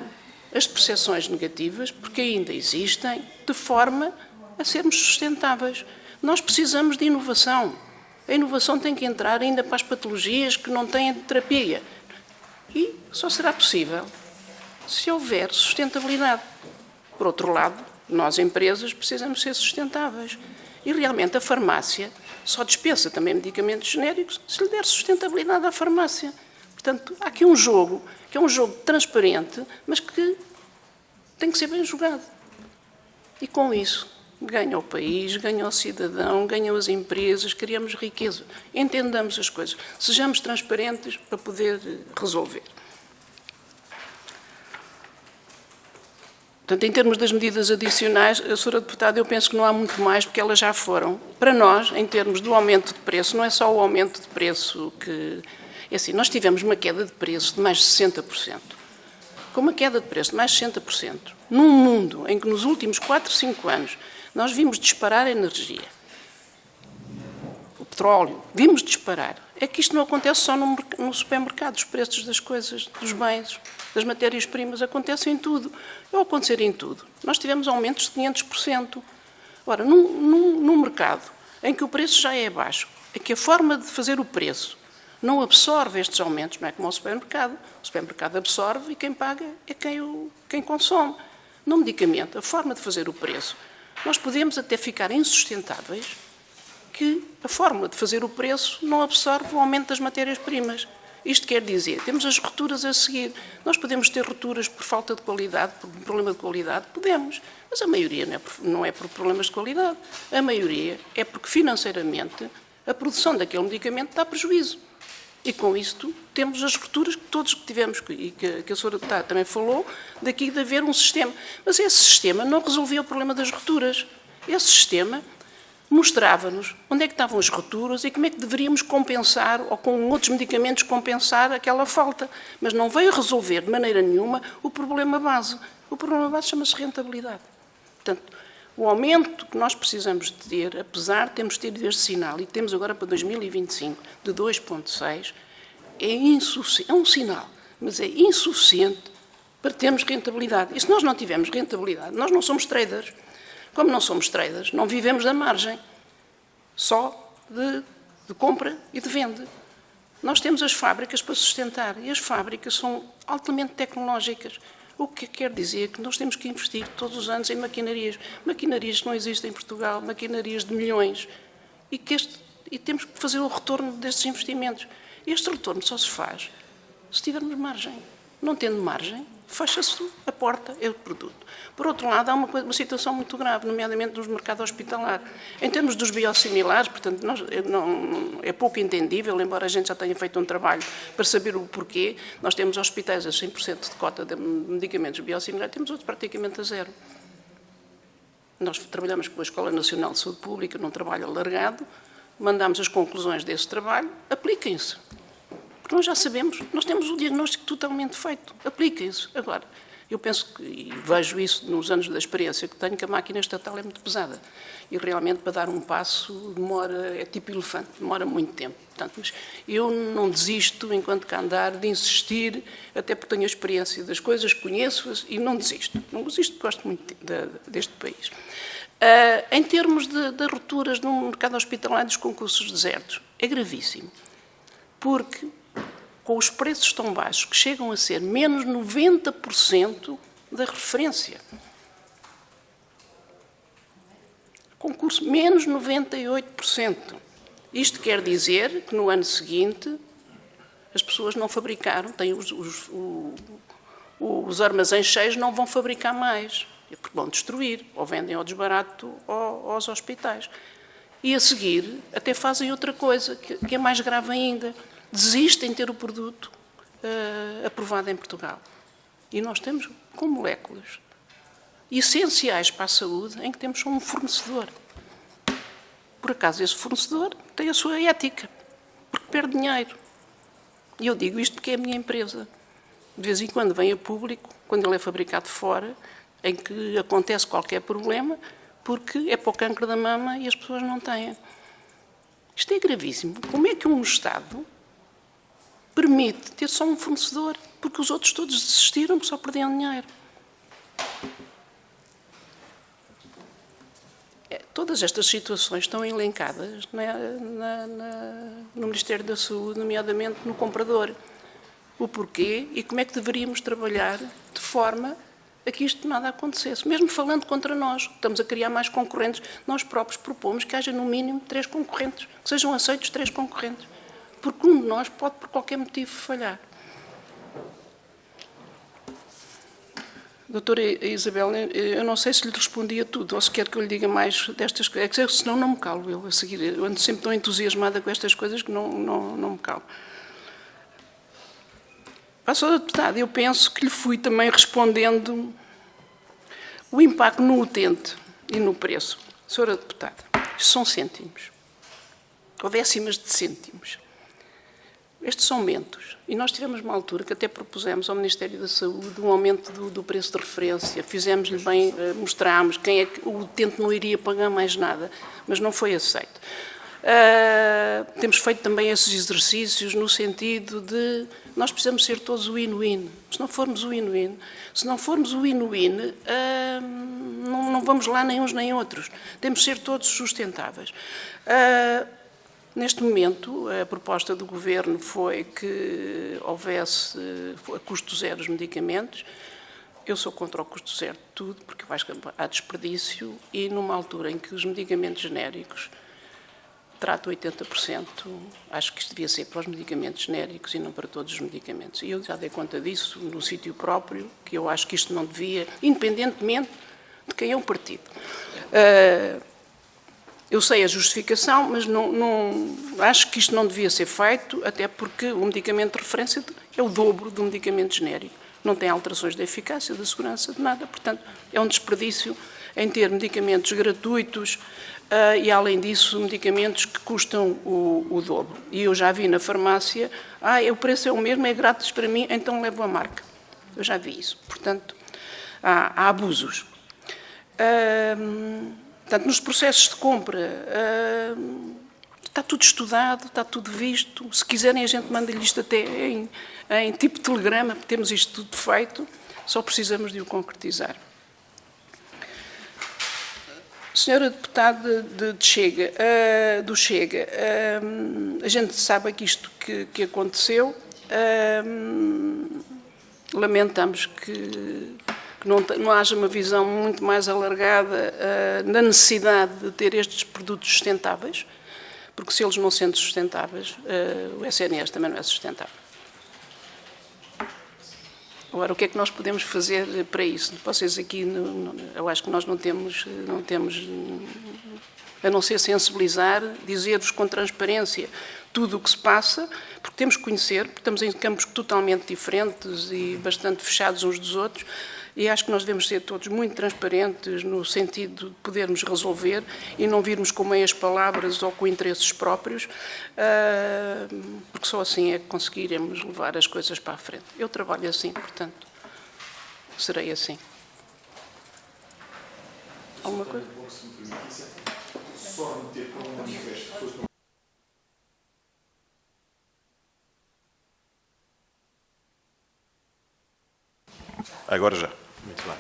as percepções negativas, porque ainda existem, de forma a sermos sustentáveis. Nós precisamos de inovação. A inovação tem que entrar ainda para as patologias que não têm terapia. E só será possível se houver sustentabilidade. Por outro lado, nós, empresas, precisamos ser sustentáveis. E realmente a farmácia só dispensa também medicamentos genéricos se lhe der sustentabilidade à farmácia. Portanto, há aqui um jogo, que é um jogo transparente, mas que tem que ser bem jogado. E com isso, ganha o país, ganha o cidadão, ganham as empresas, criamos riqueza. Entendamos as coisas. Sejamos transparentes para poder resolver. Portanto, em termos das medidas adicionais, a Sra. Deputada, eu penso que não há muito mais, porque elas já foram. Para nós, em termos do aumento de preço, não é só o aumento de preço que... É assim, nós tivemos uma queda de preço de mais de 60%. Com uma queda de preço de mais de 60%, num mundo em que nos últimos 4, 5 anos nós vimos disparar a energia, o petróleo, vimos disparar. É que isto não acontece só no supermercado, os preços das coisas, dos bens, das matérias-primas, acontecem em tudo. Ao acontecer em tudo, nós tivemos aumentos de 500%. Ora, num mercado em que o preço já é baixo, é que a forma de fazer o preço não absorve estes aumentos, não é como o supermercado absorve e quem paga é quem consome. No medicamento, a forma de fazer o preço, nós podemos até ficar insustentáveis que a forma de fazer o preço não absorve o aumento das matérias-primas. Isto quer dizer, temos as rupturas a seguir. Nós podemos ter rupturas por falta de qualidade, por um problema de qualidade, podemos, mas a maioria não é por problemas de qualidade. A maioria é porque financeiramente a produção daquele medicamento dá prejuízo. E com isto temos as rupturas que todos que tivemos, e que a Sra. Deputada também falou, daqui de haver um sistema. Mas esse sistema não resolvia o problema das rupturas. Esse sistema mostrava-nos onde é que estavam as rupturas e como é que deveríamos compensar, ou com outros medicamentos compensar aquela falta. Mas não veio resolver de maneira nenhuma o problema base. O problema base chama-se rentabilidade. Portanto, o aumento que nós precisamos de ter, apesar de termos tido este sinal, e temos agora para 2025, de 2,6, é insuficiente, é um sinal, mas é insuficiente para termos rentabilidade. E se nós não tivermos rentabilidade, nós não somos traders. Como não somos traders, não vivemos da margem, só de compra e de venda. Nós temos as fábricas para sustentar, e as fábricas são altamente tecnológicas. O que quer dizer que nós temos que investir todos os anos em maquinarias. Maquinarias que não existem em Portugal, maquinarias de milhões. E temos que fazer o retorno destes investimentos. Este retorno só se faz se tivermos margem. Não tendo margem, fecha-se a porta, é o produto. Por outro lado, há uma situação muito grave, nomeadamente no mercado hospitalar. Em termos dos biosimilares, portanto, é pouco entendível, embora a gente já tenha feito um trabalho para saber o porquê, nós temos hospitais a 100% de cota de medicamentos biosimilares, temos outros praticamente a zero. Nós trabalhamos com a Escola Nacional de Saúde Pública, num trabalho alargado, mandamos as conclusões desse trabalho, apliquem-se. Porque nós já sabemos, nós temos o diagnóstico totalmente feito, apliquem-se. Agora, eu penso e vejo isso nos anos da experiência que tenho, que a máquina estatal é muito pesada. E realmente para dar um passo é tipo elefante, demora muito tempo. Portanto, mas eu não desisto, enquanto cá andar, de insistir, até porque tenho a experiência das coisas, conheço-as e não desisto. Não desisto porque gosto muito deste país. Em termos de rupturas no mercado hospitalar dos concursos desertos, é gravíssimo. Porque com os preços tão baixos, que chegam a ser menos 90% da referência. Concurso, menos 98%. Isto quer dizer que no ano seguinte as pessoas não fabricaram, têm os armazéns cheios, não vão fabricar mais, porque vão destruir, ou vendem ao desbarato aos hospitais. E a seguir até fazem outra coisa, que é mais grave ainda. Desistem de ter o produto aprovado em Portugal. E nós temos com moléculas essenciais para a saúde em que temos só um fornecedor. Por acaso, esse fornecedor tem a sua ética, porque perde dinheiro. E eu digo isto porque é a minha empresa. De vez em quando vem a público, quando ele é fabricado fora, em que acontece qualquer problema, porque é para o cancro da mama e as pessoas não têm. Isto é gravíssimo. Como é que um Estado permite ter só um fornecedor, porque os outros todos desistiram, porque só perdiam dinheiro? Todas estas situações estão elencadas no Ministério da Saúde, nomeadamente no comprador. O porquê e como é que deveríamos trabalhar de forma a que isto nada acontecesse. Mesmo falando contra nós, estamos a criar mais concorrentes, nós próprios propomos que haja no mínimo 3 concorrentes, que sejam aceitos 3 concorrentes. Porque um de nós pode, por qualquer motivo, falhar. Doutora Isabel, eu não sei se lhe respondi a tudo, ou se quer que eu lhe diga mais destas coisas, senão não me calo eu a seguir. Eu ando sempre tão entusiasmada com estas coisas que não me calo. Para a senhora deputada, eu penso que lhe fui também respondendo o impacto no utente e no preço. Senhora deputada, isto são cêntimos, ou décimas de cêntimos. Estes são aumentos. E nós tivemos uma altura que até propusemos ao Ministério da Saúde um aumento do preço de referência. Fizemos-lhe bem, mostrámos quem é que o utente não iria pagar mais nada, mas não foi aceito. Temos feito também esses exercícios no sentido de nós precisamos ser todos o win-win. Se não formos o win-win, não vamos lá nem uns nem outros. Temos de ser todos sustentáveis. Neste momento, a proposta do Governo foi que houvesse a custo zero os medicamentos. Eu sou contra o custo zero de tudo, porque há desperdício e numa altura em que os medicamentos genéricos tratam 80%, acho que isto devia ser para os medicamentos genéricos e não para todos os medicamentos. E eu já dei conta disso no sítio próprio, que eu acho que isto não devia, independentemente de quem é o partido. Eu sei a justificação, mas não acho que isto não devia ser feito, até porque o medicamento de referência é o dobro do medicamento genérico. Não tem alterações da eficácia, da segurança, de nada. Portanto, é um desperdício em ter medicamentos gratuitos e, além disso, medicamentos que custam o dobro. E eu já vi na farmácia, o preço é o mesmo, é grátis para mim, então levo a marca. Eu já vi isso. Portanto, há abusos. Portanto, nos processos de compra, Está tudo estudado, está tudo visto. Se quiserem, a gente manda-lhe isto até em tipo telegrama, porque temos isto tudo feito, só precisamos de o concretizar. Senhora deputada do Chega, a gente sabe que isto que aconteceu, lamentamos que não haja uma visão muito mais alargada na necessidade de ter estes produtos sustentáveis, porque se eles não sendo sustentáveis, o SNS também não é sustentável. Agora, o que é que nós podemos fazer para isso? Vocês aqui, eu acho que nós não temos, a não ser sensibilizar, dizer-vos com transparência tudo o que se passa, porque temos que conhecer, porque estamos em campos totalmente diferentes e bastante fechados uns dos outros, e acho que nós devemos ser todos muito transparentes no sentido de podermos resolver e não virmos com meias palavras ou com interesses próprios, porque só assim é que conseguiremos levar as coisas para a frente. Eu trabalho assim, portanto, serei assim. Alguma coisa? Só meter para um manifesto que foi... Agora já. Muito bem.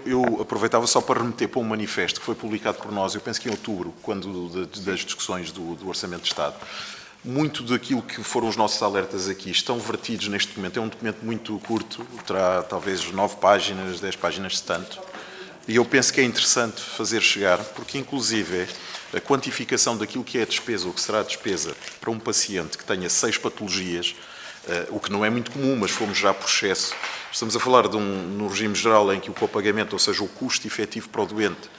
Eu aproveitava só para remeter para um manifesto que foi publicado por nós, eu penso que em outubro, quando das discussões do Orçamento de Estado. Muito daquilo que foram os nossos alertas aqui estão vertidos neste documento. É um documento muito curto, terá talvez 9 páginas, 10 páginas de tanto. E eu penso que é interessante fazer chegar, porque inclusive a quantificação daquilo que é a despesa, ou que será a despesa para um paciente que tenha 6 patologias, o que não é muito comum, mas fomos já por excesso. Estamos a falar no regime geral em que o copagamento, ou seja, o custo efetivo para o doente,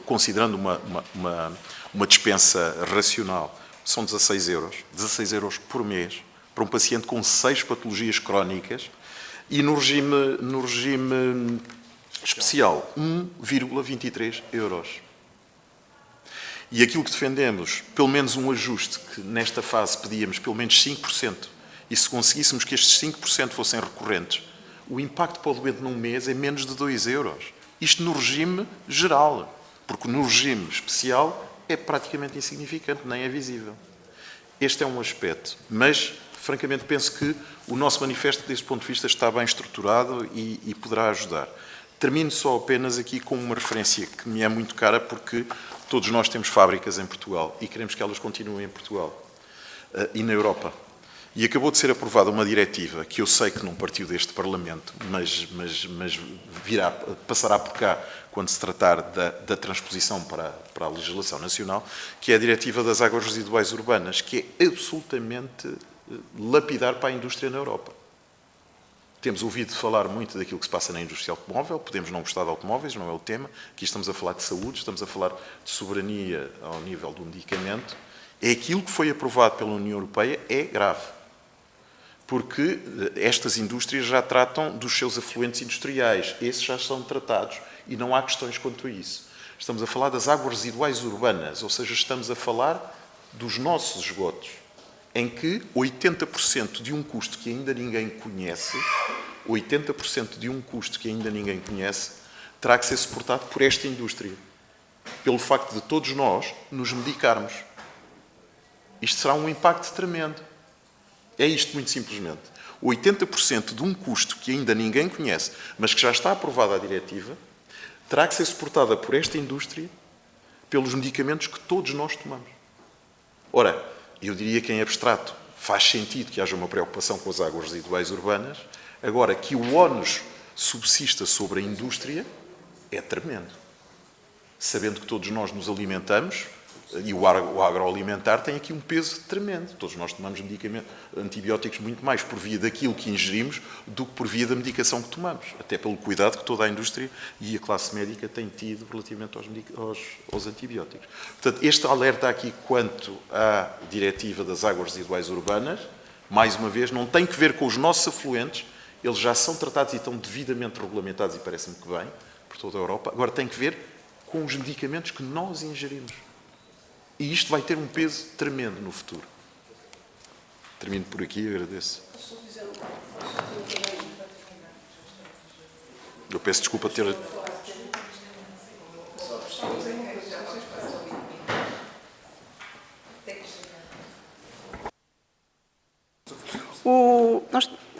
considerando uma dispensa racional, são 16 euros. 16 euros por mês para um paciente com 6 patologias crónicas e no regime especial, 1,23 euros. E aquilo que defendemos, pelo menos um ajuste, que nesta fase pedíamos pelo menos 5%, e se conseguíssemos que estes 5% fossem recorrentes, o impacto para o doente num mês é menos de 2 euros. Isto no regime geral, porque no regime especial é praticamente insignificante, nem é visível. Este é um aspecto, mas, francamente, penso que o nosso manifesto, desse ponto de vista, está bem estruturado e poderá ajudar. Termino só apenas aqui com uma referência que me é muito cara, porque todos nós temos fábricas em Portugal e queremos que elas continuem em Portugal e na Europa. E acabou de ser aprovada uma diretiva, que eu sei que não partiu deste Parlamento, mas passará por cá quando se tratar da transposição para a legislação nacional, que é a Diretiva das Águas Residuais Urbanas, que é absolutamente lapidar para a indústria na Europa. Temos ouvido falar muito daquilo que se passa na indústria automóvel, podemos não gostar de automóveis, não é o tema, aqui estamos a falar de saúde, estamos a falar de soberania ao nível do medicamento. É aquilo que foi aprovado pela União Europeia, é grave. Porque estas indústrias já tratam dos seus afluentes industriais. Esses já são tratados e não há questões quanto a isso. Estamos a falar das águas residuais urbanas, ou seja, estamos a falar dos nossos esgotos, em que 80% de um custo que ainda ninguém conhece, 80% de um custo que ainda ninguém conhece, terá que ser suportado por esta indústria, pelo facto de todos nós nos medicarmos. Isto será um impacto tremendo. É isto, muito simplesmente. 80% de um custo que ainda ninguém conhece, mas que já está aprovada a diretiva, terá que ser suportada por esta indústria pelos medicamentos que todos nós tomamos. Ora, eu diria que em abstrato faz sentido que haja uma preocupação com as águas residuais urbanas, agora que o ónus subsista sobre a indústria é tremendo. Sabendo que todos nós nos alimentamos, e o agroalimentar tem aqui um peso tremendo. Todos nós tomamos antibióticos muito mais por via daquilo que ingerimos do que por via da medicação que tomamos. Até pelo cuidado que toda a indústria e a classe médica tem tido relativamente aos antibióticos. Portanto, este alerta aqui quanto à diretiva das águas residuais urbanas, mais uma vez, não tem que ver com os nossos afluentes. Eles já são tratados e estão devidamente regulamentados e parece-me que bem, por toda a Europa. Agora tem que ver com os medicamentos que nós ingerimos. E isto vai ter um peso tremendo no futuro. Termino por aqui e agradeço. Eu peço desculpa ter...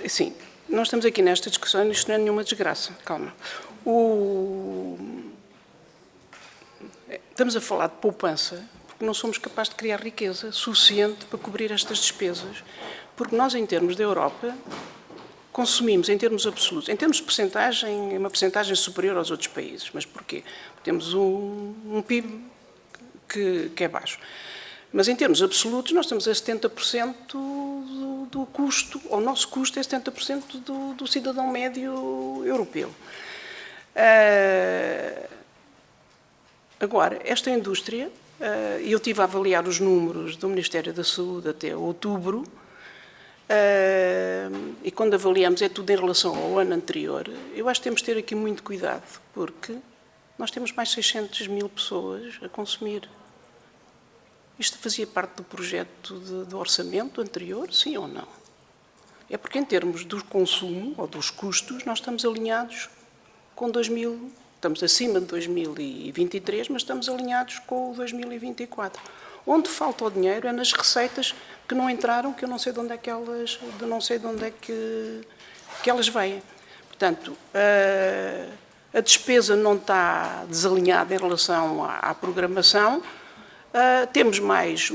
Sim, nós estamos aqui nesta discussão e isto não é nenhuma desgraça, calma. Estamos a falar de poupança porque não somos capazes de criar riqueza suficiente para cobrir estas despesas, porque nós, em termos da Europa, consumimos, em termos absolutos, em termos de percentagem, é uma percentagem superior aos outros países. Mas porquê? Porque temos um PIB que é baixo. Mas, em termos absolutos, nós estamos a 70% do custo, o nosso custo é 70% do cidadão médio europeu. Agora, esta indústria, eu estive a avaliar os números do Ministério da Saúde até outubro, e quando avaliamos é tudo em relação ao ano anterior. Eu acho que temos de ter aqui muito cuidado, porque nós temos mais de 600 mil pessoas a consumir. Isto fazia parte do projeto do orçamento anterior, sim ou não? É porque, em termos do consumo ou dos custos, nós estamos alinhados com estamos acima de 2023, mas estamos alinhados com o 2024. Onde falta o dinheiro é nas receitas que não entraram, que eu não sei de onde é que elas vêm. Portanto, a despesa não está desalinhada em relação à programação. Temos mais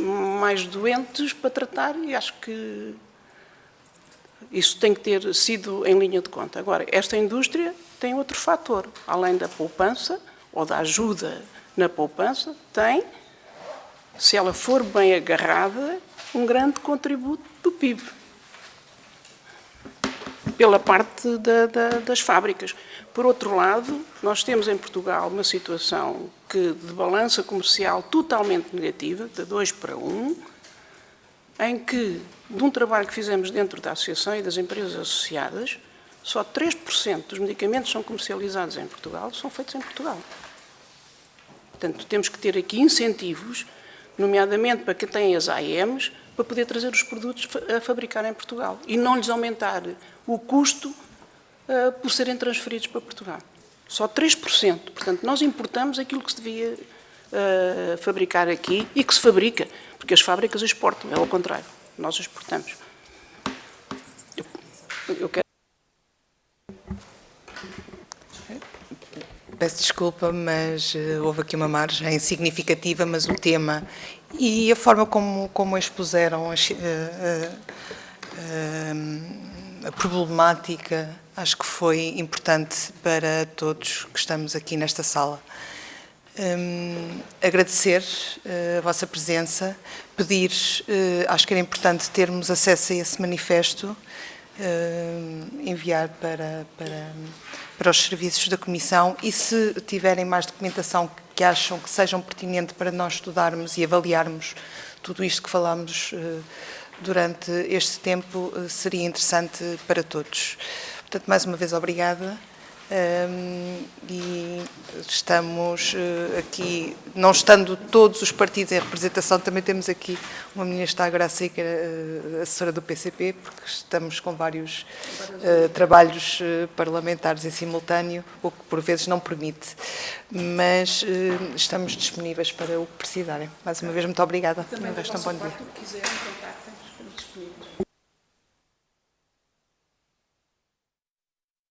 doentes para tratar e acho que isso tem que ter sido em linha de conta. Agora, esta indústria tem outro fator. Além da poupança, ou da ajuda na poupança, tem, se ela for bem agarrada, um grande contributo do PIB. Pela parte das fábricas. Por outro lado, nós temos em Portugal uma situação de balança comercial totalmente negativa, de 2-1, em que, de um trabalho que fizemos dentro da Associação e das empresas associadas, só 3% dos medicamentos que são comercializados em Portugal são feitos em Portugal. Portanto, temos que ter aqui incentivos, nomeadamente para quem tem as AIMs, para poder trazer os produtos a fabricar em Portugal e não lhes aumentar o custo por serem transferidos para Portugal. Só 3%. Portanto, nós importamos aquilo que se devia fabricar aqui e que se fabrica, porque as fábricas exportam, é ao contrário. Nós exportamos. Eu quero... Peço desculpa, mas houve aqui uma margem significativa, mas o tema e a forma como expuseram a problemática, acho que foi importante para todos que estamos aqui nesta sala. Agradecer a vossa presença, pedir, acho que era importante termos acesso a esse manifesto, enviar para os serviços da Comissão e se tiverem mais documentação que acham que sejam pertinente para nós estudarmos e avaliarmos tudo isto que falámos durante este tempo, seria interessante para todos. Portanto, mais uma vez, obrigada. E estamos aqui, não estando todos os partidos em representação, também temos aqui uma menina que está agora a sair, que é assessora do PCP, porque estamos com vários trabalhos parlamentares em simultâneo, o que por vezes não permite, mas estamos disponíveis para o que precisarem. Mais uma vez, muito obrigada. Também um bom dia. Se quiserem, contactem.